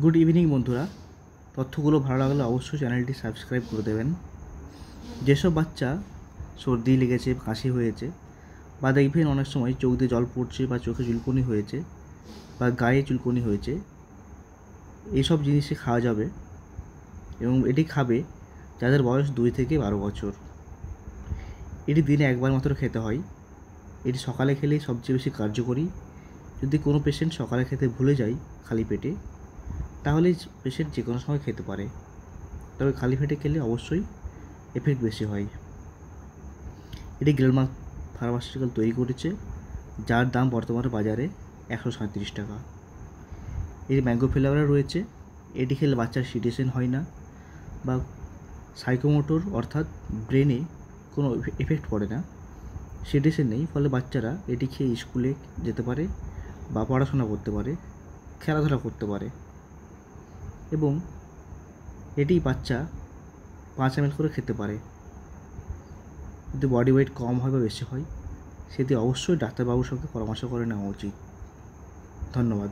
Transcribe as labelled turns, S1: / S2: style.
S1: Good evening বন্ধুরা, তথ্যগুলো ভালো লাগলে অবশ্যই চ্যানেলটি সাবস্ক্রাইব করে দেবেন। যেসব বাচ্চা সর্দি লেগেছে, কাশি হয়েছে, বা দেখবেন অনেক সময় চোখ দিয়ে জল পড়ছে বা চোখে চুলকুনি হয়েছে বা গায়ে চুলকুনি হয়েছে, এইসব জিনিসে খাওয়া যাবে এবং এটি খাবে যাদের বয়স 2 থেকে 12 বছর। এটি দিনে একবার মাত্র খেতে হয়। এটি সকালে খেলেই সবচেয়ে বেশি কার্যকরী। যদি কোনো পেশেন্ট সকালে খেতে ভুলে যায় খালি পেটে, তাহলে পেশেন্ট যে কোনো সময় খেতে পারে, তবে খালি পেটে খেলে অবশ্যই এফেক্ট বেশি হয়। এটি গ্লেনমার্ক ফার্মাসিউটিক্যাল তৈরি করেছে, যার দাম বর্তমানে বাজারে 137 টাকা। এর ম্যাঙ্গো ফ্লেভারে রয়েছে। এটি খেলে বাচ্চার সিডেশন হয় না বা সাইকোমোটর অর্থাৎ ব্রেনে কোনো এফেক্ট পড়ে না, সিডেশন নেই। ফলে বাচ্চারা এটি খেয়ে স্কুলে যেতে পারে বা পড়াশোনা করতে পারে, খেলাধুলা করতে পারে এবং এটি বাচ্চা 5 ml করে খেতে পারে। যদি বডি ওয়েট কম হয় বা বেশি হয়, সেটি অবশ্যই ডাক্তারবাবুর সঙ্গে পরামর্শ করে নেওয়া উচিত। ধন্যবাদ।